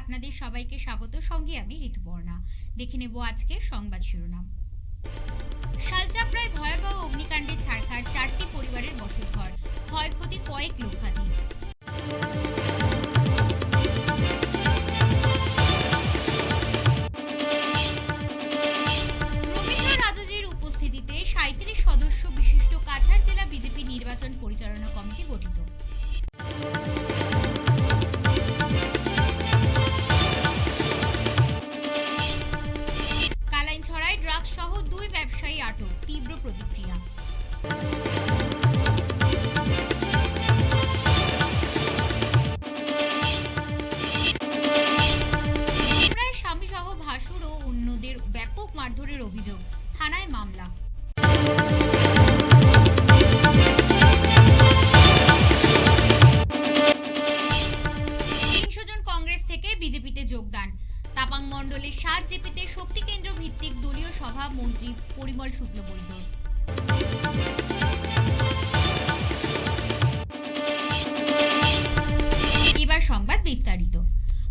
আপনাদের সবাইকে স্বাগত। সঙ্গে আমি ঋতুপর্ণা। দেখে নেব আজকে সংবাদ শিরোনাম। শালচাপড়ায় ভয়াবহ অগ্নিকাণ্ডে ছারখার 4টি পরিবারের বসতঘর, ক্ষয়ক্ষতি কয়েক লক্ষাধিক। রবীন্দ্র রাজজির উপস্থিতিতে 37 সদস্য বিশিষ্ট কাছাড় জেলা বিজেপি নির্বাচন পরিচালনা কমিটি গঠিত। কালাইনছড়ায় ড্রাগস সহ 2 ব্যবসায়ী আটক, তীব্র প্রতিক্রিয়া। প্রায় স্বামী সহ ভাসুর ও অন্যদের ব্যাপক মারধরের অভিযোগ, থানায় মামলা। 300 জন কংগ্রেস থেকে বিজেপিতে যোগদান। তাপাং মণ্ডলের 7 জেপিতে শক্তি কেন্দ্র ভিত্তিক দলীয় সভা, মন্ত্রী পরিমল শুক্লবৈদ্য। এবার সংবাদ বিস্তারিত।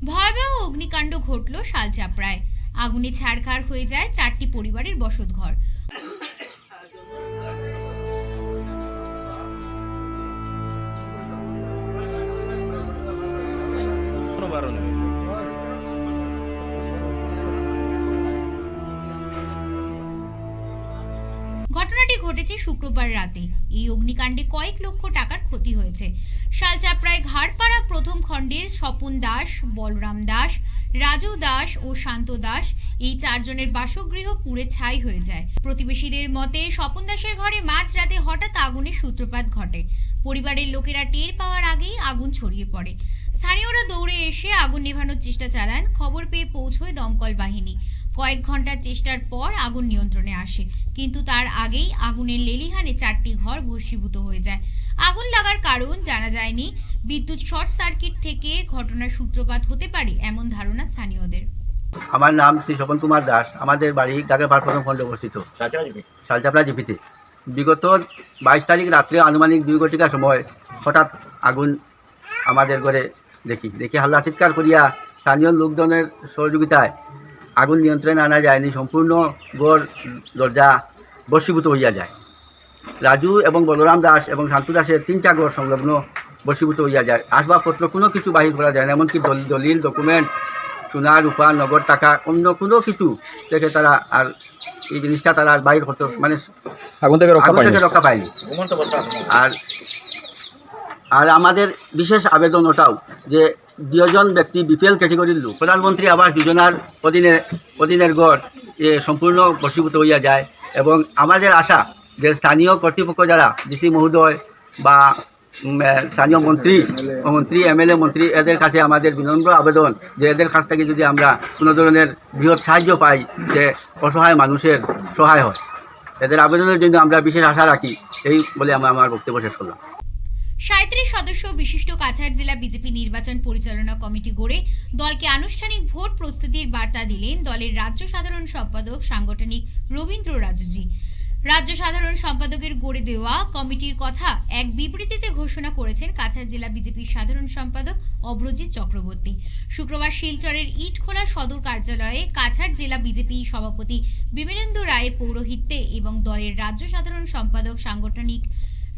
ভয়াবহ অগ্নিকাণ্ড ঘটল শালচাপড়ায়। আগুনে ছারখার হয়ে যায় 4টি পরিবারের বসতঘর। ঘটনাটি ঘটেছে শুক্রবার রাতে। এই অগ্নিকাণ্ডে কয়েক লক্ষ টাকার ক্ষতি হয়েছে। শালচাপড়ায় ঘাড়পাড়া প্রথম খণ্ডের স্বপন দাস, বলরাম দাস, রাজু দাস ও শান্ত দাস এই 4 জনের বাসগৃহ পুড়ে ছাই হয়ে যায়। প্রতিবেশীদের মতে স্বপন দাসের ঘরে মাঝরাতে হঠাৎ আগুনের সূত্রপাত ঘটে। পরিবারের লোকেরা টের পাওয়ার আগেই আগুন ছড়িয়ে পড়ে। স্থানীয়রা দৌড়ে এসে আগুন নেভানোর চেষ্টা চালান। খবর পেয়ে পৌঁছয় দমকল বাহিনী। কয়েক ঘন্টার চেষ্টার পর আগুন নিয়ন্ত্রণে আসে, কিন্তু তার আগেই আগুনের লেলিহানে 4টি ঘর ভস্মীভূত হয়ে যায়। আগুন লাগার কারণ জানা যায়নি। বিদ্যুৎ শর্ট সার্কিট থেকে ঘটনার সূত্রপাত হতে পারে এমন ধারণা স্থানীয়দের। আমার নাম শ্রী স্বপন কুমার দাস। আমাদের বাড়ি গাগরপাড় প্রথম খণ্ডে অবস্থিত, শালচাপড়া জিপিতে। বিগত 22 তারিখ রাত্রে আনুমানিক 2 ঘটিকার সময় হঠাৎ আগুন আমাদের ঘরে দেখি হাল্লা চিৎকার করিয়া স্থানীয় লোকজনের সহযোগিতায় আগুন নিয়ন্ত্রণে আনা যায়নি। সম্পূর্ণ ঘর দরজা ভস্মীভূত হইয়া যায়। রাজু এবং বলরাম দাস এবং শান্তু দাসের 3টা ঘর সংলগ্ন ভস্মীভূত হইয়া যায়। আসবাবপত্র কোনো কিছু বাহির করা যায় না, এমনকি দলিল, ডকুমেন্ট, সোনা, রূপা, নগদ টাকা, অন্য কোনো কিছু থেকে তারা আর এই জিনিসটা তারা আর বাহির করতে মানে আগুন থেকে রক্ষা পায়নি। আর আমাদের বিশেষ আবেদন ওটাও যে 2 জন ব্যক্তি বিপিএল ক্যাটেগরির লোক, প্রধানমন্ত্রী আবাস যোজনার অধীনের গড় সম্পূর্ণ বশীভূত হইয়া যায়। এবং আমাদের আশা যে স্থানীয় কর্তৃপক্ষ যারা ডিসি মহোদয় বা স্থানীয় মন্ত্রী এমএলএ মন্ত্রী, এদের কাছে আমাদের বিনম্র আবেদন যে এদের কাছ থেকে যদি আমরা কোনো ধরনের বৃহৎ সাহায্য পাই, যে অসহায় মানুষের সহায় হয়, এদের আবেদনের জন্য আমরা বিশেষ আশা রাখি। এই বলে আমি আমার বক্তব্য শেষ করলাম। 37 সদস্য বিশিষ্ট কাছাড় জেলা বিজেপি নির্বাচন পরিচালনা কমিটি গড়ে দলকে আনুষ্ঠানিক ভোট প্রস্তুতির বার্তা দিলেন দলের রাজ্য সাধারণ সম্পাদক সাংগঠনিক রবীন্দ্র রাজজি। রাজ্য সাধারণ সম্পাদকের গড়ে দেওয়া কমিটির কথা এক বিবৃতিতে ঘোষণা করেছেন কাছাড় জেলা বিজেপির সাধারণ সম্পাদক অভ্রজিৎ চক্রবর্তী। শুক্রবার শিলচরের ইটখোলা সদর কার্যালয়ে কাছাড় জেলা বিজেপি সভাপতি বিমেনেন্দু রায়ের পৌরোহিত্যে এবং দলের রাজ্য সাধারণ সম্পাদক সাংগঠনিক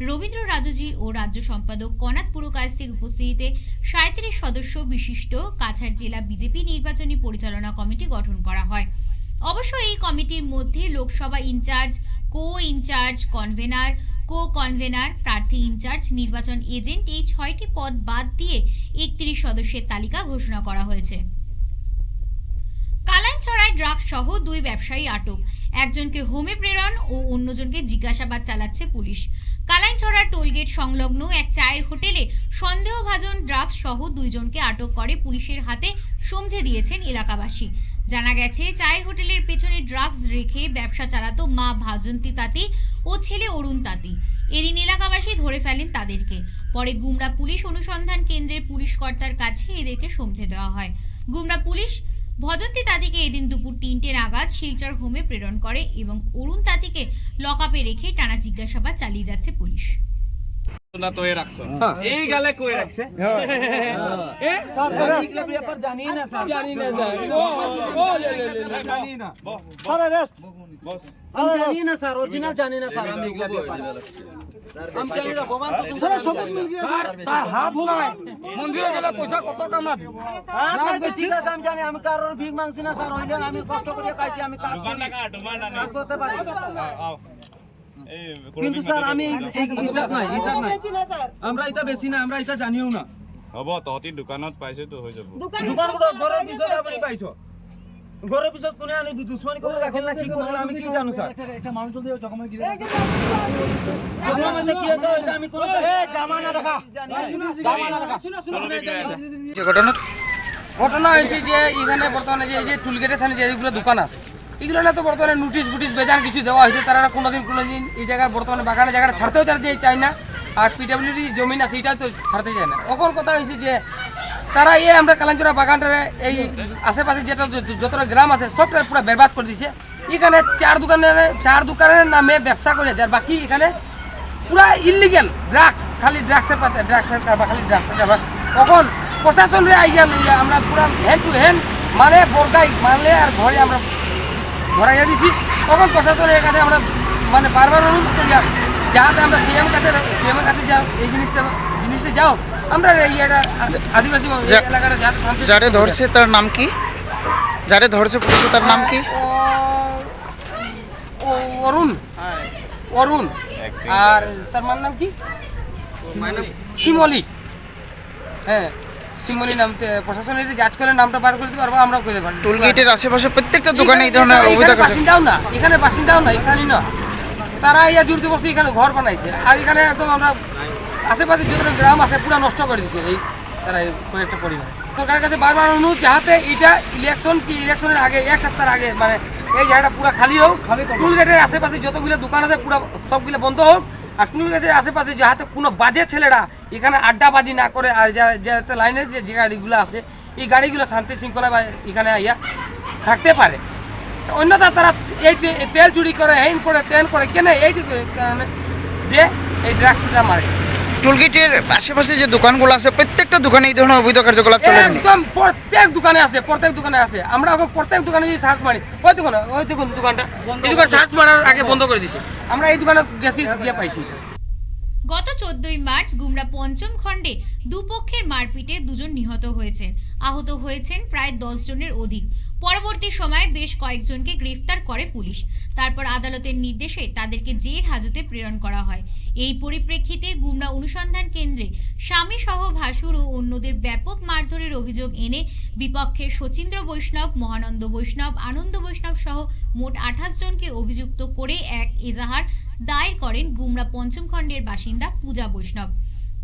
রবীন্দ্র রাজজি ও রাজ্য সম্পাদক কনাথ পুরকায়স্থের উপস্থিতিতে 37 সদস্য বিশিষ্ট কাছাড় জেলা বিজেপি নির্বাচনী পরিচালনা কমিটি গঠন করা হয়। অবশ্য এই কমিটির মধ্যে লোকসভা ইনচার্জ, কো-ইনচার্জ, কনভেনার, কো-কনভেনার, প্রার্থী ইনচার্জ, নির্বাচন এজেন্ট এই 6টি পদ বাদ দিয়ে 31 সদস্যের তালিকা ঘোষণা করা হয়েছে। কালাইনছড়ায় ড্রাগস সহ 2 ব্যবসায়ী আটক। একজনকে হোমে প্রেরণ ও অন্যজনকে জিজ্ঞাসাবাদ চালাচ্ছে পুলিশ। কালাইনছড়া টোলগেট সংলগ্ন এক চায়ের হোটেলে সন্দেহভাজন ড্রাগস সহ 2 জনকে আটক করে পুলিশের হাতে সমঝে দিয়েছেন এলাকাবাসী। জানা গেছে, চায়ের হোটেলের পেছনে ড্রাগস রেখে ব্যবসা চালাতো মা ভাজন্তী তাঁতি ও ছেলে অরুণ তাঁতি। এদিন এলাকাবাসী ধরে ফেলেন তাদেরকে। পরে গুমরা পুলিশ অনুসন্ধান কেন্দ্রের পুলিশ কর্তার কাছে এদেরকে সমঝে দেওয়া হয়। গুমরা পুলিশ ভজন্তী তাঁতিকে এদিন দুপুর 3টে নাগাদ শিলচর হোমে প্রেরণ করে এবং অরুণ তাঁতিকে লকআপে রেখে টানা জিজ্ঞাসাবাদ চালিয়ে যাচ্ছে পুলিশ। না তো এর রাখছো এই গালে কই রাখছে স্যার এই ব্যাপার জানি না স্যার জানি না স্যার অ্যারেস্ট স্যার জানি না স্যার অরিজিনাল জানি না স্যার আমি हम জানি না ভগবান স্যার সবুত মিল গিয়া স্যার তার হাত ভুলাই মন্দিরে গেলে পয়সা কত কামাবে স্যার ঠিক আছে আমি জানি আমি কারোর ভিক মাংছি না স্যার হইলে আমি কষ্ট করে খাইছি আমি কাজ করতে পারি কিন্তু স্যার আমি এটা নাই আমরা এটা বেশি না আমরা এটা জানিও না হ'ব তহঁতি দোকানত পাইছে তো হৈ যাব দোকান ঘরের পিছত আপনি পাইছো ঘরের পিছত কোনে আনি দুশ্মনী করে রাখেন না কি করলে আমি কি জানো স্যার একটা মানুষ যদি জখমে গিয়ে জখমে কি হতো এটা আমি কোন জামানা রাখা জামানা রাখা যে ঘটনা হয়েছে যে এখানে বর্তমানে যে এই যে টুলগেটের সামনে যেগুলো দোকান আছে এগুলো না তো বর্তমানে নোটিশ ফুটিশ বেজান কিছু দেওয়া হয়েছে তারা কোনোদিন এই জায়গায় বর্তমানে বাগানের জায়গাটা ছাড়তেও চায় না আর পিডব্লিউডি জমিন আছে এটাও তো ছাড়তে চায় না অকল কথা হয়েছে যে তারা আমরা কালাঞ্চরা বাগানটার এই আশেপাশে যেটা যতটা গ্রাম আছে সবটা পুরো বরবাদ করে দিচ্ছে এখানে চার দোকানের নামে ব্যবসা করে আর বাকি এখানে পুরা ইলিগেল ড্রাগস খালি ড্রাগসের খালি ড্রাগসের ব্যাপার তখন প্রশাসনরে আইয়া আমরা পুরা হ্যান্ড টু হ্যান্ড মানে বরগাই মানে আর ঘরে আমরা ধরাইয়া দিছি তখন প্রশাসনের কাছে আমরা মানে বারবার অনুরোধ করি যাতে আমরা সিএমের কাছে যাও এই জিনিসটা যাও আমরা ইয়েটা আদিবাসী এলাকাটা যারে ধরছে তার নাম কি যারে ধরছে পুলিশে তার নাম কি অরুণ আর তার মার নাম কি শিমলি হ্যাঁ শিমলি নাম প্রশাসনের যাচ করে নামটা বার করে দিতে পারবো আমরা করে পারবো টোল গেটের আশেপাশে প্রত্যেকটা দোকানে এই ধরনের অভিযোগ আছে বাসিন্দাও না স্থানীয় না তারা ইয়া জোরজবস্তি এখানে ঘর বানাইছে আর এখানে একদম আমরা আশেপাশে যত গ্রাম আছে পুরো নষ্ট করে দিছে এই তারা কয়েকটা পরিবার সরকারের কাছে বারবার অনুরোধ যাতে এটা ইলেকশনের আগে এক সপ্তাহ আগে মানে এই জায়গাটা পুরো খালি হোক টুল গেটের আশেপাশে যতগুলো দোকান আছে পুরো সবগুলো বন্ধ হোক আর টুল গেটের আশেপাশে যাতে কোনো বাজে ছেলেরা এখানে আড্ডাবাজি না করে আর যাতে লাইনের যে গাড়িগুলো আছে এই গাড়িগুলো শান্তি শৃঙ্খলা এখানে আইয়া থাকতে পারে অন্যথা তারা এই তেল চুরি করে হেন করে তেল করে কেন এইটুকু কারণে যে এই ড্রাগসটা মারে টোল গেটের আশেপাশে যে দোকানগুলো আছে প্রত্যেকটা দোকানে এই ধরনের অবৈধ কার্যকলাপ চলে একদম প্রত্যেক দোকানে আছে আমরা এখন প্রত্যেক দোকানে যদি সার্চ মারি ওই দেখুন দোকানটা এই দোকান সার্চ মারার আগে বন্ধ করে দিছে আমরা এই দোকানে গেছি গিয়ে পাইছি এটা গত 14ই মার্চ গুমরা পঞ্চম খণ্ডে দুপক্ষের মারপিটে দুজন নিহত হয়েছেন আহত হয়েছেন প্রায় 10 জনের অধিক পরবর্তী সময়ে বেশ কয়েকজনকে গ্রেফতার করে পুলিশ তারপর আদালতের নির্দেশে তাদেরকে জেল হাজতে প্রেরণ করা হয় এই পরিপ্রেক্ষিতে গুমরা অনুসন্ধান কেন্দ্রে স্বামী সহ ভাসুর ও অন্যদের ব্যাপক মারধরের অভিযোগ এনে বিপক্ষে শচীন্দ্র বৈষ্ণব মহানন্দ বৈষ্ণব আনন্দ বৈষ্ণব সহ মোট 28 জনকে অভিযুক্ত করে এক এজাহার দায়ের করেন গুমরা পঞ্চম খণ্ডের বাসিন্দা পূজা বৈষ্ণব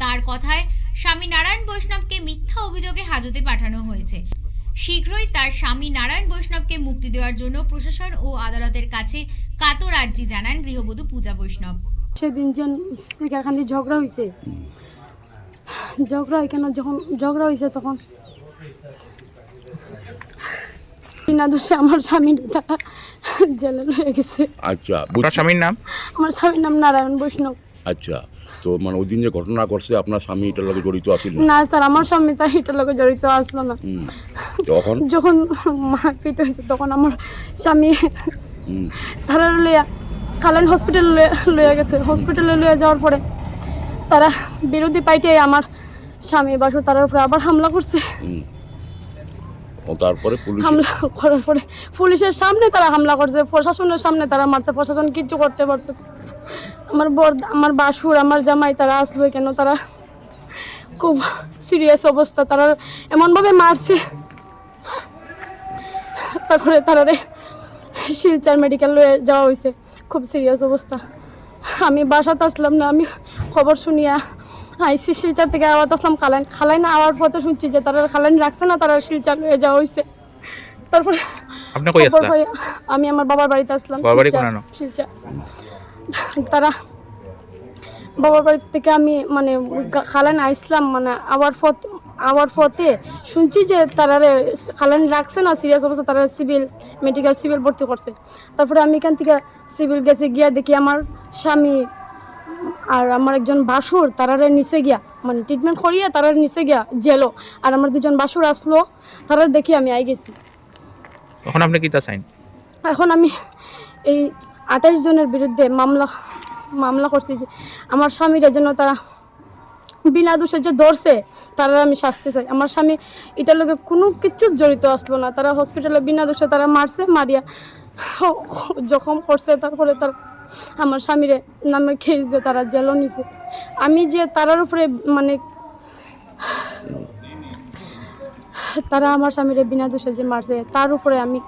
তার কথায় স্বামী নারায়ণ বৈষ্ণবকে মিথ্যা অভিযোগে হাজতে পাঠানো হয়েছে শীঘ্রই তার স্বামী নারায়ণ বৈষ্ণবকে মুক্তি দেওয়ার জন্য প্রশাসন ও আদালতের কাছে কাতর আর্জি জানান গৃহবধূ পূজা বৈষ্ণব সেদিন যে শিকারখান্দি ঝগড়া হয়েছে যখন ঝগড়া হয়েছে তখন বিনা দোষে আমার স্বামীর তারা জেলে রয়ে গেছে। আচ্ছা, আপনার স্বামীর নাম? আমার স্বামীর নাম নারায়ণ বৈষ্ণব। আচ্ছা, তো মানে ওই দিন যে ঘটনা করছে আপনার স্বামী এটার লগে জড়িত আছিল না? স্যার আমার স্বামী তার এটার লগে জড়িত আসলো না। যখন মারপিট হয়েছে তখন আমার স্বামী তারা লইয়া কালাইন হসপিটালে লইয়া গেছে। হসপিটালে লইয়া যাওয়ার পরে তারা বিরোধী পাইটে আমার স্বামী বাসুর তার উপরে আবার হামলা করছে। তারপরে হামলা করার পরে পুলিশের সামনে তারা হামলা করছে, প্রশাসনের সামনে তারা মারছে, প্রশাসন কিচ্ছু করতে পারছে। আমার বাসুর আমার জামাই তারা আসবে কেন, তারা খুব সিরিয়াস অবস্থা, তারা এমনভাবে মারছে। তারপরে তারা শিলচর মেডিকেল লয়ে যাওয়া হয়েছে, খুব সিরিয়াস অবস্থা। আমি বাসাতে আসলাম না, আমি খবর শুনিয়া আইসি শিলচর থেকে আওয়াত আসলাম খালাইন আওয়ার পথে শুনছি যে তারা খালাইন রাখছে না, তারা শিলচর লয়ে যাওয়া হয়েছে। তারপরে আমি আমার বাবার বাড়িতে আসলাম শিলচর। তারা বাবার বাড়ি থেকে আমি মানে খালাইন আইসলাম, মানে আওয়ার পথে শুনছি যে তারা খালাইন রাখছে না, সিরিয়াস অবস্থা, তারা মেডিকেল ভর্তি করছে। তারপরে আমি এখান থেকে সিভিল গেছে, গিয়া দেখি আমার স্বামী আর আমার একজন বাসুর তারারে নিচে গিয়া মানে ট্রিটমেন্ট করিয়া তারার নিচে গিয়া জেলো। আর আমার দুজন বাসুর আসলো, তারা দেখি আমি আই গেছি। তখন আপনি কি তা চাইন? এখন আমি এই 28 জনের বিরুদ্ধে মামলা করছি যে আমার স্বামীরা যেন তারা বিনা দোষে যে ধরছে তারা আমি শাস্তি চাই। আমার স্বামী এটার লোকে কোনো কিছু জড়িত আসলো না, তারা হসপিটালে বিনা দোষে তারা মারছে, মারিয়া জখম করছে, তারপরে তারা আমার স্বামীরে নামে খেয়ে যে তারা জেলও নিছে। আমি যে তারার উপরে মানে তারা আমার স্বামীরে বিনা দোষে যে মারছে তার উপরে আমি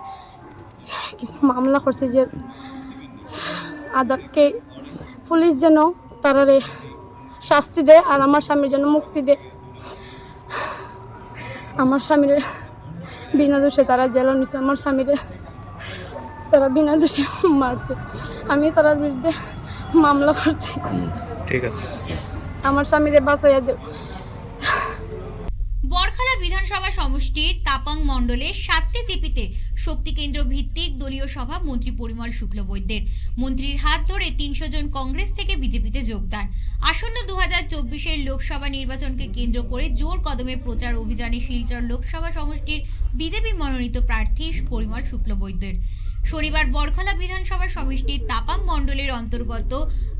মামলা করছি যে আদালতকে পুলিশ যেন তারারে শাস্তি দেয় আর আমার স্বামীর যেন মুক্তি দেয়। আমার স্বামীর বিনা দোষে তারা জেলও নিছে, আমার স্বামীরে তারা বিনা দোষে মারছে। আমি তার বিরুদ্ধে মামলা করছি। ঠিক আছে, আমার স্বামীরে বাঁচাইয়া দেব। বরখালা বিধানসভা সমষ্টির তাপাং মণ্ডলের 7টি জিপিতে শক্তি কেন্দ্র ভিত্তিক দলীয় সভা মন্ত্রী পরিমল শুক্লবৈদ্যের। মন্ত্রীর হাত ধরে 300 জন কংগ্রেস থেকে বিজেপিতে যোগদান। আসন্ন 2024-এর লোকসভা নির্বাচনকে কেন্দ্র করে জোর কদমে প্রচার অভিযানে শিলচর লোকসভা সমষ্টির বিজেপি মনোনীত প্রার্থী পরিমল শুক্লবৈদ্যের। শনিবার বরখালা বিধানসভা সমষ্টির তাপাং মণ্ডলের অন্তর্গত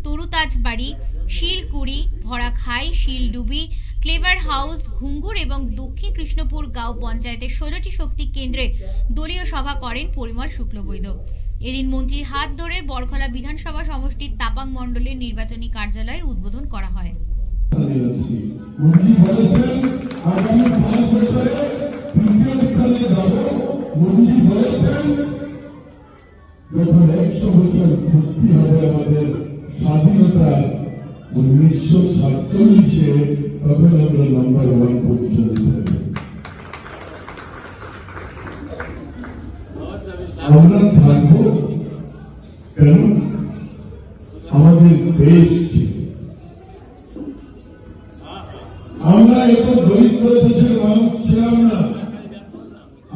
তরুতাজবাড়ি, শিলকুড়ি, ভরাখাই, শিলডুবি, ক্লেভার হাউস, ঘুঙ্গুর এবং দক্ষিণ কৃষ্ণপুর গাঁও পঞ্চায়েতের 16টি শক্তি কেন্দ্রে দলীয় সভা করেন পরিমল শুক্লবৈদ্য। এদিন মন্ত্রীর হাত ধরে বরখালা বিধানসভা সমষ্টির তাপাং মণ্ডলের নির্বাচনী কার্যালয়ের উদ্বোধন করা হয়। যখন 100 বছর পূর্তি হবে আমাদের স্বাধীনতা 1947-এ, তখন আমরা নাম্বার 1 পজিশনে থাকব। আমরা থাকবো কেন? আমাদের দেশ ছিল। আমরা এত দরিদ্র দেশের মানুষ ছিলাম না।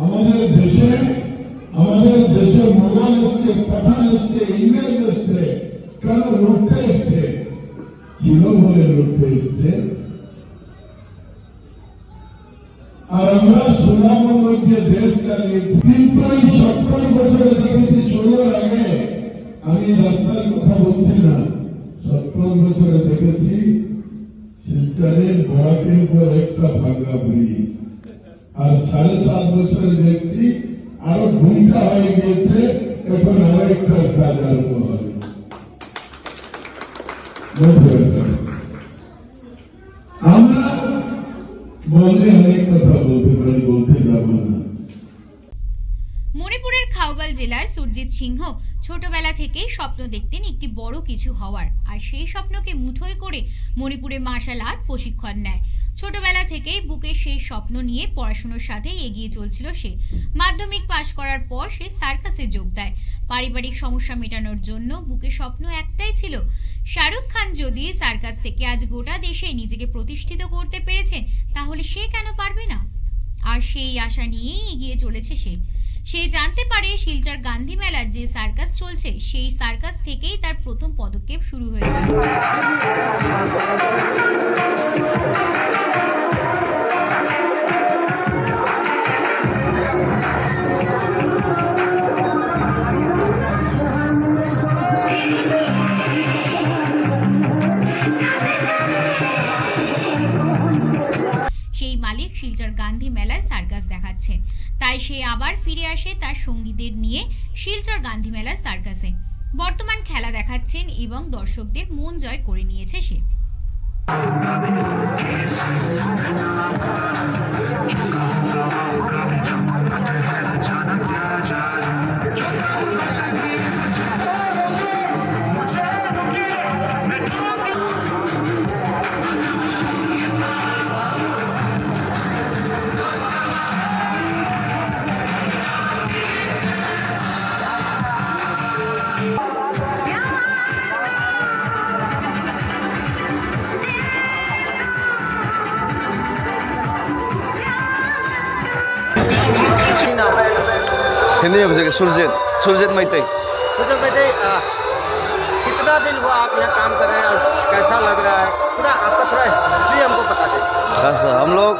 আমাদের দেশে মোবাইল এসছে, পাঠান এসছে, ইমেল এসছে, কেন লড়তে এসছে? ছিল বলে লড়তে এসছে। আর আমরা সুনামের মধ্যে দেশ চালিয়েছি। কিন্তু এই 70 বছরে দেখেছি, 16 আগে আমি রাস্তার কথা বলছি না, 70 বছরে দেখেছি শিলচরের বরাকের উপর একটা ভাগা ব্রিজ, আর 7.5 বছরে দেখছি আরো 2টা হয়ে গিয়েছে, এখন আরো একটা বাজার হবে। আমরা বললে অনেক কথা বলতে পারি, বলতে যাব না। মণিপুরের খাউবাল জেলার সুরজিৎ সিংহ ছোটবেলা থেকেই স্বপ্ন দেখতেন একটি বড় কিছু হওয়ার, আর সেই স্বপ্নকে মুঠোয় করে মণিপুরে মার্শাল আর্ট প্রশিক্ষণ নেয়। ছোটবেলা থেকেই বুকে সেই স্বপ্ন নিয়ে পড়াশোনার সাথে এগিয়ে চলছিল সে। মাধ্যমিক পাশ করার পর সে সার্কাসে যোগ দেয়। পারিবারিক সমস্যা মেটানোর জন্য বুকে স্বপ্ন একটাই ছিল, শাহরুখ খান যদি সার্কাস থেকে আজ গোটা দেশে নিজেকে প্রতিষ্ঠিত করতে পেরেছেন, তাহলে সে কেন পারবে না? আর সেই আশা নিয়েই এগিয়ে চলেছে সে জানতে পারে শিলচর গান্ধী মেলার যে সার্কাস চলছে, সেই সার্কাস থেকেই তার প্রথম পদক্ষেপ শুরু হয়েছিল। সেই মালিক শিলচর গান্ধী মেলায় সার্কাস দেখাচ্ছেন, তাই সে আবার ফিরে আসে তার সঙ্গীদের নিয়ে শিলচর গান্ধী মেলার সার্কাসে। বর্তমান খেলা দেখাচ্ছেন এবং দর্শকদের মন জয় করে নিয়েছে সে। हिंदी में पूछेगा सुरजीत मैते। सुरजीत मैते कितने कितना दिन हुआ आप यहाँ काम कर रहे हैं और कैसा लग रहा है, पूरा आपका थोड़ा हिस्ट्री हमको बता दें। बस हम लोग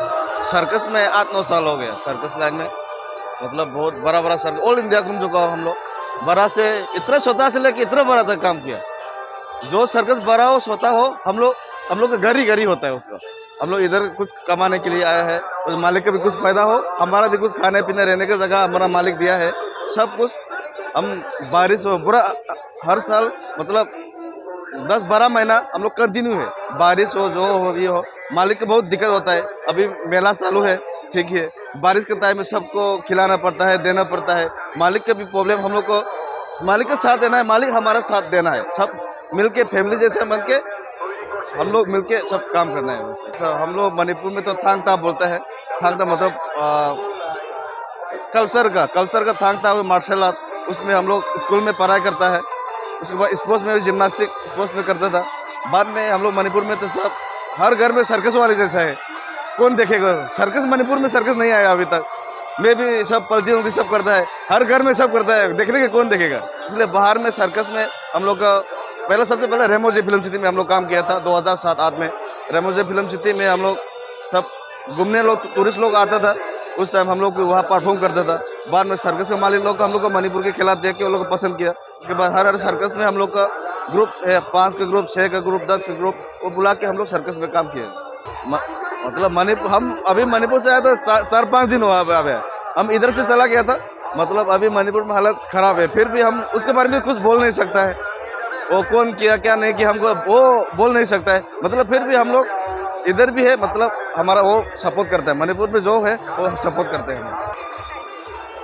सर्कस में 8-9 साल हो गया, सर्कस लाइन में, मतलब बहुत बड़ा बड़ा सर्कस ऑल इंडिया घूम चुका हूँ हम लोग। बड़ा से इतना छोटा से लेके इतना बड़ा तक काम किया। जो सर्कस बड़ा हो छोटा हो, हम लोग का घर ही होता है उसका। हम लोग इधर कुछ कमाने के लिए आया है, तो मालिक का भी कुछ फायदा हो, हमारा भी कुछ खाने पीने रहने की जगह हमारा मालिक दिया है, सब कुछ। हम बारिश हो बुरा हर साल मतलब 10-12 महीना हम लोग कंटिन्यू है, बारिश हो जो हो भी हो, मालिक को बहुत दिक्कत होता है। अभी मेला चालू है, ठीक है, बारिश के टाइम में सबको खिलाना पड़ता है, देना पड़ता है। मालिक का भी प्रॉब्लम, हम लोग को मालिक का साथ देना है, मालिक हमारा साथ देना है, सब मिलके फैमिली जैसे बन के हम लोग मिलके सब काम करना है। हम लोग मणिपुर में तो थांगता बोलते हैं। थांगता मतलब कल्चर का थांगता हुआ मार्शल आर्ट, उसमें हम लोग स्कूल में पढ़ाई करता है। उसके बाद स्पोर्ट्स में भी जिम्नास्टिक स्पोर्ट्स में करता था। बाद में हम लोग मणिपुर में तो सब हर घर में सर्कस वाले जैसा है, कौन देखेगा सर्कस। मणिपुर में सर्कस नहीं आया अभी तक, मैं भी सब पलती सब करता है, हर घर में सब करता है, देखने के कौन देखेगा। इसलिए बाहर में सर्कस में हम लोग का सबसे पहले रेमोजे फिल्म सिटी में हम लोग काम किया था 2007-8 में। रेमोजे फिल्म सिटी में हम लोग सब घूमने लोग टूरिस्ट लोग आता था, उस टाइम हम लोग वहाँ परफॉर्म करता था। बाद में सर्कस के मालिक लोग हम लोग को मणिपुर के खिलाफ देख के उन लोग को पसंद किया। उसके बाद हर सर्कस में हम लोग का ग्रुप है, 5 का ग्रुप, 6 का ग्रुप, 10 का ग्रुप, वो बुला के हम लोग सर्कस में काम किए। मतलब मणिपुर, हम अभी मणिपुर से आए तो 4-5 दिन हुआ है। हम इधर से चला गया था, मतलब अभी मणिपुर में हालत ख़राब है, फिर भी हम उसके बारे में कुछ बोल नहीं सकता है। वो कौन किया क्या नहीं किया हमको वो बोल नहीं सकता है। मतलब फिर भी हम लोग इधर भी है, मतलब हमारा वो सपोर्ट करता है। मणिपुर में जो है वो सपोर्ट करते हैं।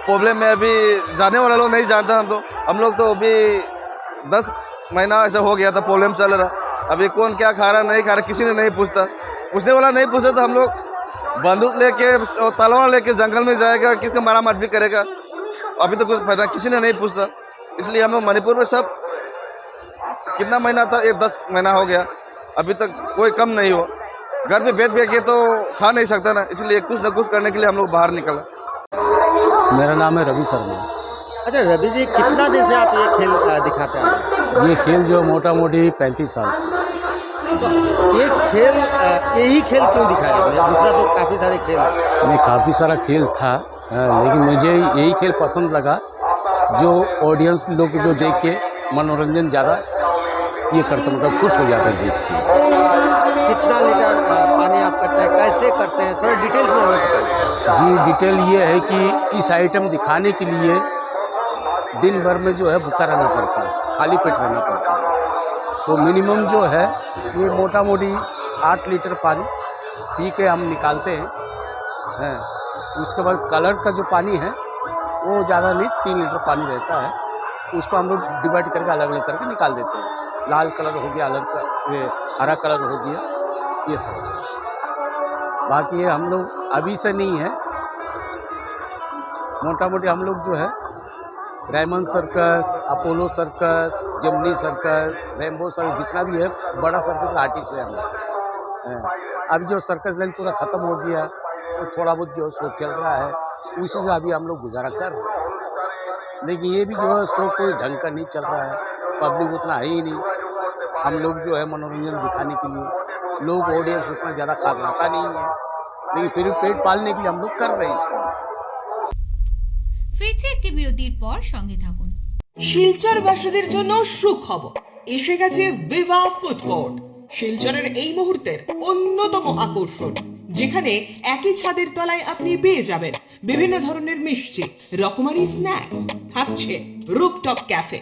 प्रॉब्लम में अभी जाने वाला लोग नहीं जानता, हम लोग तो अभी 10 महीना ऐसा हो गया था, प्रॉब्लम चल रहा। अभी कौन क्या खा रहा नहीं खा रहा किसी ने नहीं पूछता, पूछने वाला नहीं पूछता, तो हम लोग बंदूक लेके और तलवार लेके जंगल में जाएगा, किसका मारा मार भी करेगा। अभी तो कुछ फायदा किसी ने नहीं पूछता। इसलिए हम लोग मणिपुर में सब कितना महीना था, 10 महीना हो गया, अभी तक कोई कम नहीं हुआ। घर में बैठ के तो खा नहीं सकता ना, इसलिए कुछ न कुछ करने के लिए हम लोग बाहर निकला। मेरा नाम है रवि शर्मा। अच्छा रवि जी, कितना दिन से आप ये खेल दिखाते हैं? ये खेल जो मोटा मोटी 35 साल से। तो ये खेल यही खेल क्यों दिखाया गया? दूसरा तो काफ़ी सारे खेल नहीं, काफ़ी सारा खेल था, लेकिन मुझे यही खेल पसंद लगा, जो ऑडियंस लोग जो देख के मनोरंजन ज़्यादा ये करते, मतलब खुश हो जाते हैं देख के। कितना लीटर पानी आप करते हैं, कैसे करते हैं, थोड़ा डिटेल्स में हमें बताइए। जी, डिटेल ये है कि इस आइटम दिखाने के लिए दिन भर में जो है भूखा रहना पड़ता है, खाली पेट रहना पड़ता है। तो मिनिमम जो है ये मोटा मोटी 8 लीटर पानी पी के हम निकालते हैं। उसके बाद कलर का जो पानी है वो ज़्यादा नहीं, 3 लीटर पानी रहता है, उसको हम लोग डिवाइड करके अलग अलग करके निकाल देते हैं। लाल कलर हो गया अलग, हरा कलर हो गया, ये सब। बाकी ये हम लोग अभी से नहीं है, मोटा मोटी हम लोग जो है रेमंड सर्कस, अपोलो सर्कस, जमनी सर्कस, रेम्बो सर्कस, जितना भी है बड़ा सर्कस आर्टिस्ट है हम लोग। अभी जो सर्कस लाइन पूरा ख़त्म हो गया, तो थोड़ा बहुत जो शो चल रहा है, उसी से अभी हम लोग गुजारा कर रहे हैं। लेकिन ये भी जो है शो कोई ढंग का नहीं चल रहा है, पब्लिक उतना है ही नहीं। हम लोग जो है मनोरंजन दिखाने के लिए, लोग ऑडियंस उतना ज़्यादा खास रखा नहीं है, लेकिन फिर भी पेट पालने के लिए हम लोग कर रहे हैं इसका। ফিরছে একটি বিরতির পর, সঙ্গে থাকুন। শিলচরবাসীদের জন্য সুখবর, এসে গেছে ভিভা ফুড কোর্ট। শিলচরের এই মুহূর্তের অন্যতম আকর্ষণ, যেখানে একই ছাদের তলায় আপনি পেয়ে যাবেন বিভিন্ন ধরনের মিষ্টি, রকমারি স্ন্যাক্স, থাকছে রুফটপ ক্যাফে,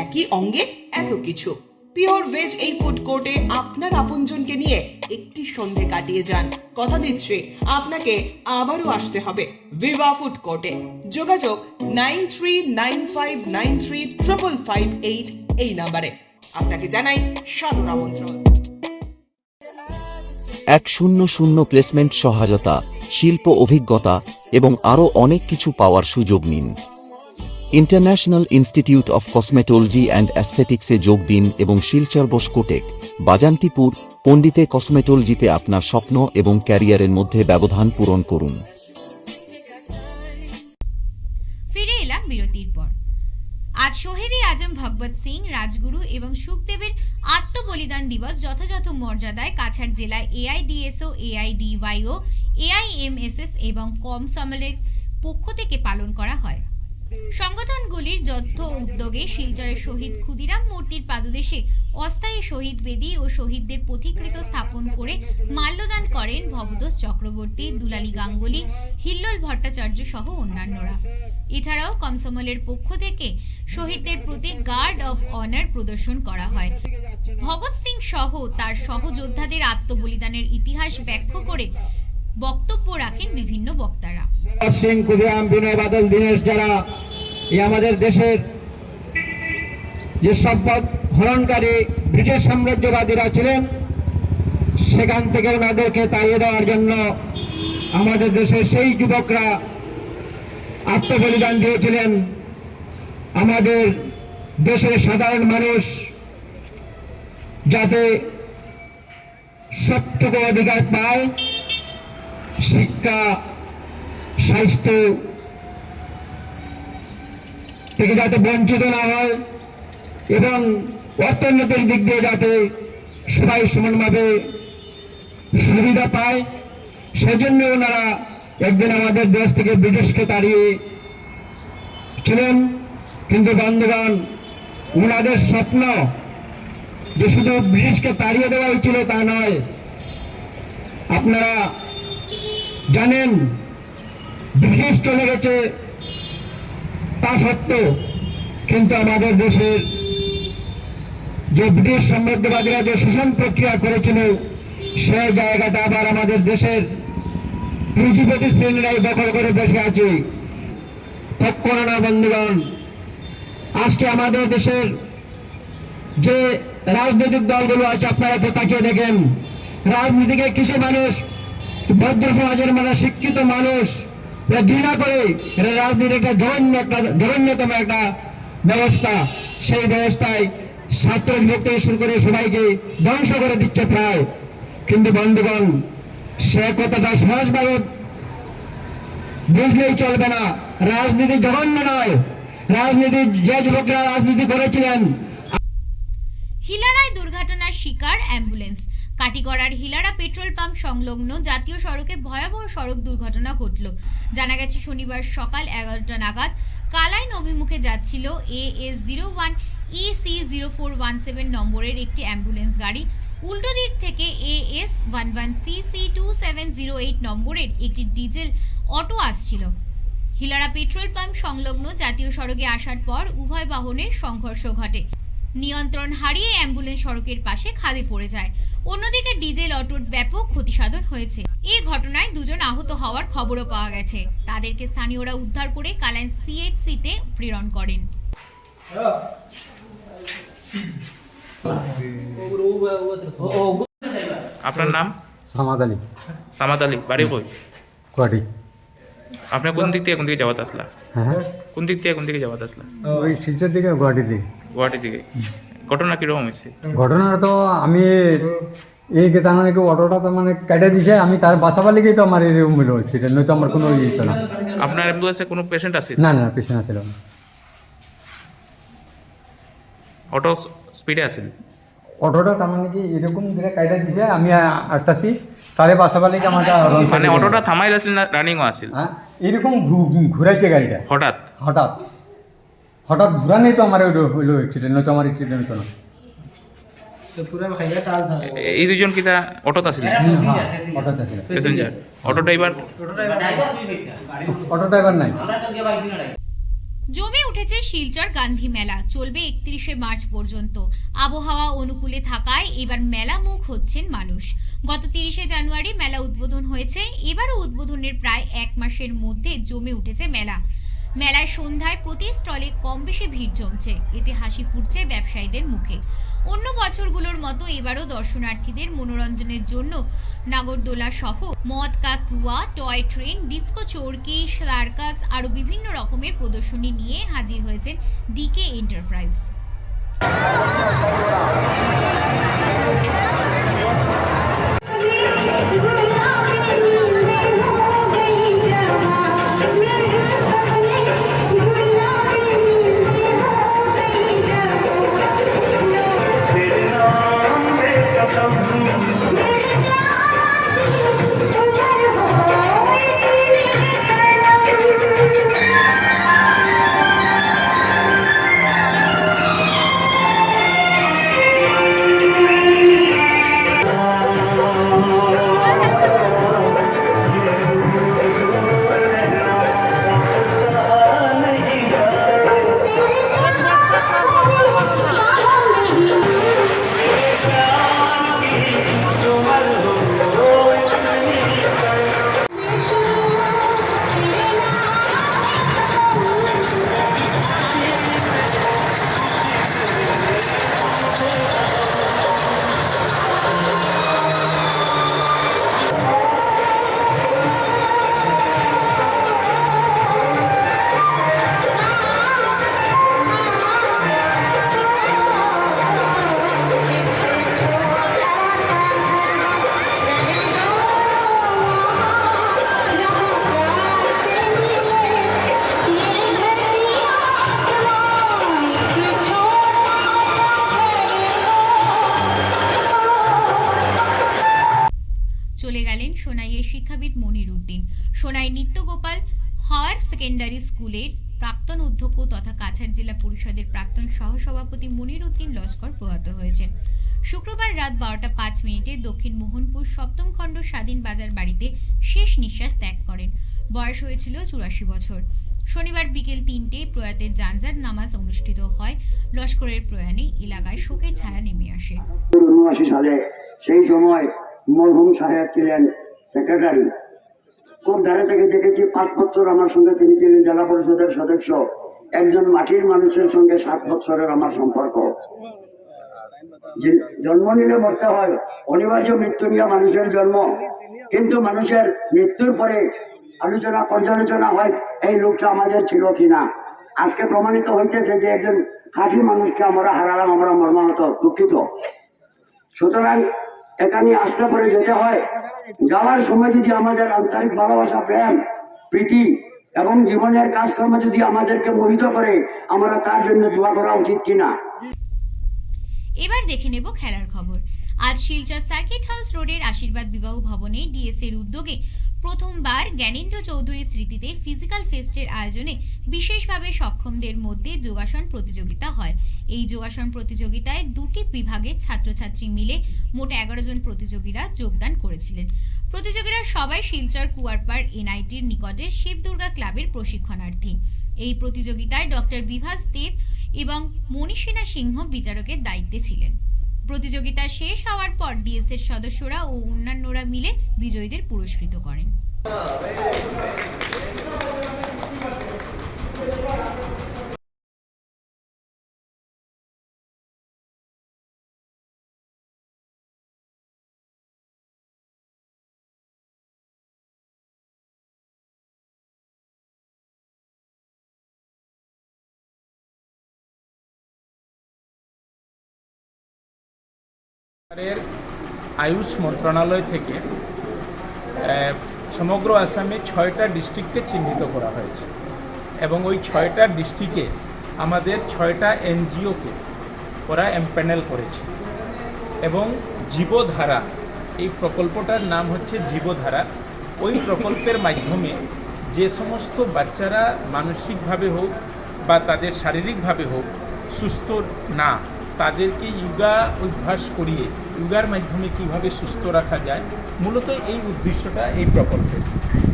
একই অঙ্গে এত কিছু। পিওর ভেজ এই ফুড কোর্টে আপনার আপনজনকে নিয়ে একটি সন্ধে কাটিয়ে যান। কথা দিচ্ছি আপনাকে আবারও আসতে হবে ভিভা ফুড কোর্টে। যোগাযোগ 9395935558 এই নাম্বারে। আপনাকে জানাই সাদর আমন্ত্রণ। 100 প্লেসমেন্ট সহায়তা, শিল্প অভিজ্ঞতা এবং আরও অনেক কিছু পাওয়ার সুযোগ নিন। International institute of cosmetology and অ্যাস্থেটিক্সে যোগ দিন এবং শিলচর বোসকোটেক, বাজান্তিপুর, পণ্ডিতে কসমেটোলজিতে আপনার স্বপ্ন এবং ক্যারিয়ারের মধ্যে ব্যবধান পূরণ করুন। ফিরে এলাম বিরতির পর। আজ শহীদ-ই আজম ভগবত সিং, রাজগুরু এবং সুখদেবের আত্মবলিদান দিবস যথাযথ মর্যাদায় কাছাড় জেলায় এআইডিএসও, এআইডিওয়াইও, এআইএমএসএস এবং কমসমলের পক্ষ থেকে পালন করা হয়। সংগঠনগুলির যৌথ উদ্যোগে শিলচরের শহীদ ক্ষুদিরাম মূর্তির পাদদেশে অস্থায়ী শহীদ বেদী ও শহীদদের পথিকৃত স্থাপন করে মাল্যদান করেন ভবতোষ চক্রবর্তী, দুলালী গাঙ্গুলি, হিল্লোল ভট্টাচার্য সহ অন্যান্যরা। এছাড়াও কমসমলের পক্ষ থেকে শহীদদের প্রতি গার্ড অফ অনার প্রদর্শন করা হয়। ভগৎ সিং সহ তার সহযোদ্ধাদের আত্মবলিদানের ইতিহাস ব্যাখ্যা করে বক্তব্য রাখেন বিভিন্ন বক্তারা। সিং, ক্ষুদিরাম, বিনয় বাদল, দীনেশ যারা এই আমাদের দেশের যে সম্পদ হরণকারী ব্রিটিশ সাম্রাজ্যবাদীরা ছিলেন, সেখান থেকে ওনাদেরকে তাড়িয়ে দেওয়ার জন্য আমাদের দেশের সেই যুবকরা আত্মবলিদান দিয়েছিলেন। আমাদের দেশের সাধারণ মানুষ যাতে সবটুকু অধিকার পায়, শিক্ষা, স্বাস্থ্য থেকে যাতে বঞ্চিত না হয় এবং অর্থনৈতিক দিক দিয়ে যাতে সবাই সমানভাবে সুবিধা পায়, সেজন্য ওনারা একদিন আমাদের দেশ থেকে বিদেশকে তাড়িয়ে ছিলেন। কিন্তু বন্ধুগণ, ওনাদের স্বপ্ন যে শুধু ব্রিটিশকে তাড়িয়ে দেওয়া হয়েছিল তা নয়। আপনারা জানেন ব্রিটিশ চলে গেছে, তা সত্ত্বেও কিন্তু আমাদের দেশের যে ব্রিটিশ সাম্রাজ্যবাদীরা যে শোষণ প্রক্রিয়া করেছিল, সেই জায়গাটা আবার আমাদের দেশের পুঁজিপতি শ্রেণীরাই দখল করে বসে আছে। তৎক্ষণ না বন্ধুগণ, আজকে আমাদের দেশের যে রাজনৈতিক দলগুলো আছে, আপনারা একটু তাকিয়ে দেখেন, রাজনীতিকে কিছু মানুষ, ভদ্র সমাজের মানে শিক্ষিত মানুষ ঘৃণা করে। এটা রাজনীতি একটা জঘন্যতম একটা ব্যবস্থা। সেই ব্যবস্থায় ছাত্র বিভক্ত থেকে শুরু করে সবাইকে ধ্বংস করে দিচ্ছে প্রায়। কিন্তু বন্ধুগণ, সে কথাটা সহজভাবে বুঝলেই চলবে না। রাজনীতি জঘন্য নয়। রাজনীতি যে যুবকরা রাজনীতি করেছিলেন। হিলারায় দুর্ঘটনার শিকার অ্যাম্বুলেন্স। কাটিগড়ার হিলারা পেট্রোল পাম্প সংলগ্ন জাতীয় সড়কে ভয়াবহ সড়ক দুর্ঘটনা ঘটল। জানা গেছে শনিবার সকাল 11টা নাগাদ কালাইন অভিমুখে যাচ্ছিল AS01 EC0417 নম্বরের একটি অ্যাম্বুলেন্স গাড়ি। উল্টো দিক থেকে AS11 CC2708 নম্বরের একটি ডিজেল অটো আসছিল। হিলারা পেট্রোল পাম্প সংলগ্ন জাতীয় সড়কে আসার পর উভয় বাহনের সংঘর্ষ ঘটে। নিয়ন্ত্রণ হারিয়ে অ্যাম্বুলেন্স সড়কের পাশে খাদে পড়ে যায়। অন্যদিকে ডিজেল অটোর ব্যাপক ক্ষতিসাধন হয়েছে। এই ঘটনায় দুজন আহত হওয়ার খবরও পাওয়া গেছে। তাদেরকে স্থানীয়রা উদ্ধার করে কালাইন CHC-তে প্রেরণ করেন। আপনার নাম? সামাদ আলী। সামাদ আলী, বাড়ি কই? গুয়াহাটি। আপনি কোন দিক থেকে কোন দিকে যাওয়াত আসলা? হ্যাঁ, কোন দিক থেকে কোন দিকে যাওয়াত আসলা? ওই শিলচর দিকে, গুয়াহাটি দিকে। গুয়াহাটি দিকে। ঘটনা কিরকম হয়েছে? ঘটনা তো আমি এই গেতানো নাকি অটোটা তো মানে কেটে দিছে, আমি তার বাঁচাবার লেগেই তো আমার এরকম হলো অ্যাক্সিডেন্ট, নয়তো আমার কোনো ইয়ে ছিল না। আপনার অ্যাম্বুলেন্সে কোনো পেশেন্ট আছে? না না, পেশেন্ট ছিল না। অটো স্পিডে আছে? অটোটা তার মানে কি এরকম করে কেটে দিছে, আমি আসতেছি তারে বাঁচাবার লেগে আমার মানে অটোটা থামাই আসছিল না রানিংও আসছিল? হ্যাঁ, এরকম ঘুরাইছে গাড়িটা হঠাৎ হঠাৎ হঠাৎ ঘুরানেই তো আমার হইলো অ্যাক্সিডেন্ট, নয়তো আমার অ্যাক্সিডেন্ট হতো না। এই দুজন কিটা অটোত আছিল? অটোতে ছিল প্যাসেঞ্জার। অটো ড্রাইভার নাই। জমে উঠেছে শিলচর গান্ধী মেলা। চলবে 31শে মার্চ পর্যন্ত। আবহাওয়া অনুকূলে থাকায় এবার মেলা মুখ হচ্ছেন মানুষ। গত 30শে জানুয়ারি মেলা উদ্বোধন হয়েছে। এবারও উদ্বোধনের প্রায় 1 মাসের মধ্যে জমে উঠেছে মেলা। মেলায় সন্ধ্যায় প্রতি স্টলে কম বেশি ভিড় জমছে। এতে হাসি ফুটছে ব্যবসায়ীদের মুখে। অন্য বছরগুলোর মতো এবারও দর্শনার্থীদের মনোরঞ্জনের জন্য নাগরদোলা সহ মদ কা কুয়া, টয় ট্রেন, ডিস্কো চরকি, সার্কাস আরও বিভিন্ন রকমের প্রদর্শনী নিয়ে হাজির হয়েছেন ডিকে এন্টারপ্রাইজ। সোনাইয়ের শিক্ষাবিদ মনির উদ্দিন, সোনাই নিত্যগোপাল হায়ার সেকেন্ডারি স্কুলের প্রাক্তন অধ্যক্ষ তথা কাছাড় জেলা পরিষদের প্রাক্তন সহসভাপতি মনির উদ্দিন লস্কর প্রয়াত হয়েছেন। শুক্রবার রাত 12:05 দক্ষিণ মোহনপুর সপ্তম খণ্ড স্বাধীন বাজার বাড়িতে শেষ নিঃশ্বাস ত্যাগ করেন। বয়স হয়েছিল 84 বছর। শনিবার বিকেল 3টে প্রয়াতের জানাজার নামাজ অনুষ্ঠিত হয়। লস্করের প্রয়াণে এলাকায় শোকের ছায়া নেমে আসে। 79 সালে সেই সময় মরহুম সাহেব ছিলেন সেক্রেটারি। খুব ধারে থেকে দেখেছি 5 বছর আমার সঙ্গে তিনি ছিলেন জেলা পরিষদের সদস্য। একজন মাটির মানুষের সঙ্গে 7 বছরের আমার সম্পর্ক। জন্ম নিলে মরতে হয়, অনিবার্য মৃত্যু নিয়ে মানুষের জন্ম, কিন্তু মানুষের মৃত্যুর পরে আলোচনা পর্যালোচনা হয় এই লোকটা আমাদের ছিল কিনা। আজকে প্রমাণিত হইতেছে যে একজন খাঁটি মানুষকে আমরা হারালাম, আমরা মর্মাহত, দুঃখিত। সুতরাং এখানে আসলে পরে যেতে হয়, যাওয়ার সময় যদি আমাদের আন্তরিক ভালোবাসা, প্রেম, প্রীতি এবং জীবনের কাজকর্ম যদি আমাদেরকে মোহিত করে, আমরা তার জন্য দোয়া করা উচিত কিনা। এবার দেখে নেব খেলার খবর। আজ শিলচর সার্কিট হাউস রোডের আশীর্বাদ বিবাহ ভবনে ডিএসএর উদ্যোগে প্রথমবার জ্ঞানেন্দ্র চৌধুরীর স্মৃতিতে ফিজিক্যাল ফেস্টের আয়োজনে বিশেষভাবে সক্ষমদের মধ্যে যোগাসন প্রতিযোগিতা হয়। এই যোগাসন প্রতিযোগিতায় 2টি বিভাগের ছাত্রছাত্রী মিলে মোট 11 জন প্রতিযোগীরা যোগদান করেছিলেন। প্রতিযোগীরা সবাই শিলচর কুয়ারপাড় এনআইটির নিকটে শিব দুর্গা ক্লাবের প্রশিক্ষণার্থী। এই প্রতিযোগিতায় ডক্টর বিভাস দেব এবং মনীষিনা সিংহ বিচারকের দায়িত্বে ছিলেন। প্রতিযোগিতা শেষ হওয়ার পর ডিএসএর সদস্যরা ও অন্যান্যরা মিলে বিজয়ীদের পুরস্কৃত করেন। আয়ুষ মন্ত্রণালয় থেকে সমগ্র আসামে 6টা ডিস্ট্রিক্টকে চিহ্নিত করা হয়েছে এবং ওই 6টা ডিস্ট্রিক্টে আমাদের 6টা এনজিওকে ওরা এমপ্যানেল করেছে এবং জীবধারা, এই প্রকল্পটার নাম হচ্ছে জীবধারা। ওই প্রকল্পের মাধ্যমে যে সমস্ত বাচ্চারা মানসিকভাবে হোক বা তাদের শারীরিকভাবে হোক সুস্থ না, তাদেরকে যোগা অভ্যাস করিয়ে যোগার মাধ্যমে কিভাবে সুস্থ রাখা যায়, মূলত এই উদ্দেশ্যটা এই প্রকল্পের।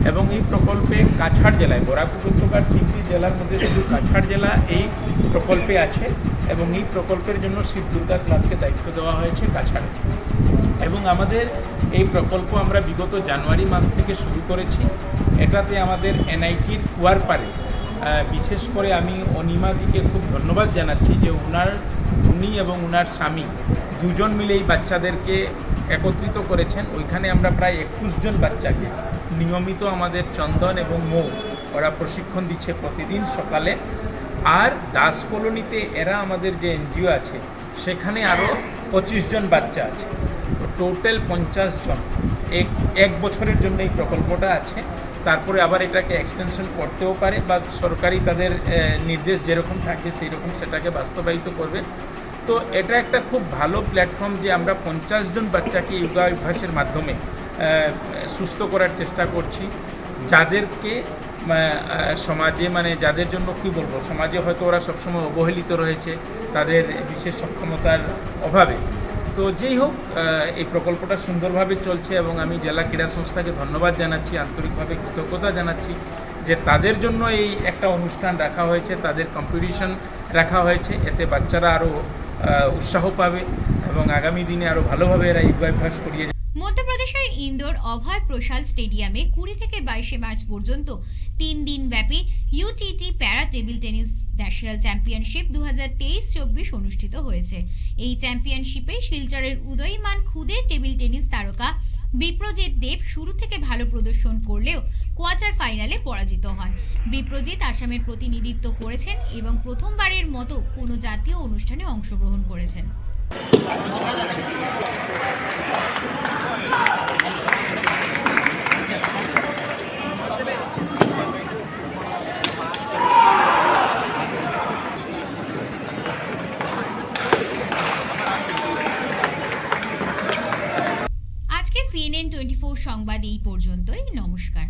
এবং এই প্রকল্পে কাছাড় জেলায়, বরাক উপত্যকার 3টি জেলার মধ্যে শুধু কাছাড় জেলা এই প্রকল্পে আছে এবং এই প্রকল্পের জন্য শিব দুর্গা ক্লাবকে দায়িত্ব দেওয়া হয়েছে কাছাড়ে। এবং আমাদের এই প্রকল্প আমরা বিগত জানুয়ারি মাস থেকে শুরু করেছি। এটাতে আমাদের এনআইটির কুয়ারপাড়ে বিশেষ করে আমি অনিমাদিকে খুব ধন্যবাদ জানাচ্ছি যে উনি এবং উনার স্বামী দুজন মিলে এই বাচ্চাদেরকে একত্রিত করেছেন। ওইখানে আমরা প্রায় 21 জন বাচ্চাকে নিয়মিত আমাদের চন্দন এবং মৌ ওরা প্রশিক্ষণ দিচ্ছে প্রতিদিন সকালে। আর দাস কলোনিতে এরা আমাদের যে এনজিও আছে সেখানে আরও 25 জন বাচ্চা আছে, তো টোটাল 50 জন। এক বছরের জন্য এই প্রকল্পটা আছে। তারপরে আবার এটাকে এক্সটেনশন করতেও পারে বা সরকারি তাদের নির্দেশ যেরকম থাকবে সেই রকম সেটাকে বাস্তবায়িত করবে। তো এটা একটা খুব ভালো প্ল্যাটফর্ম যে আমরা 50 জন বাচ্চাকে যোগা অভ্যাসের মাধ্যমে সুস্থ করার চেষ্টা করছি, যাদেরকে সমাজে যাদের জন্য কি বলবো, সমাজে হয়তো ওরা সবসময় অবহেলিত রয়েছে তাদের বিশেষ সক্ষমতার অভাবে। তো যেই হোক, এই প্রকল্পটা সুন্দরভাবে চলছে এবং আমি জেলা ক্রীড়া সংস্থাকে ধন্যবাদ জানাচ্ছি, আন্তরিকভাবে কৃতজ্ঞতা জানাচ্ছি যে তাদের জন্য এই একটা অনুষ্ঠান রাখা হয়েছে, তাদের কম্পিটিশন রাখা হয়েছে। এতে বাচ্চারা আরও উৎসাহ পাবে এবং আগামী দিনে আরও ভালোভাবে এরা যোগাভ্যাস করিয়ে। মধ্যপ্রদেশের ইন্দোর অভয় প্রসাদ স্টেডিয়ামে 20 থেকে 22 মার্চ পর্যন্ত 3 দিন ব্যাপী ইউটিটি প্যারা টেবিল টেনিস ন্যাশনাল চ্যাম্পিয়নশিপ 2023-24 অনুষ্ঠিত হয়েছে। এই চ্যাম্পিয়নশিপে শিলচরের উদয়মান খুদে টেবিল টেনিস তারকা বিপ্রজিৎ দেব শুরু থেকে ভালো প্রদর্শন করলেও কোয়ার্টার ফাইনালে পরাজিত হন। বিপ্রজিৎ আসামের প্রতিনিধিত্ব করেছেন এবং প্রথমবারের মতো কোনো জাতীয় অনুষ্ঠানে অংশগ্রহণ করেছেন। CNN টিভি24 সংবাদ এই পর্যন্তই। নমস্কার।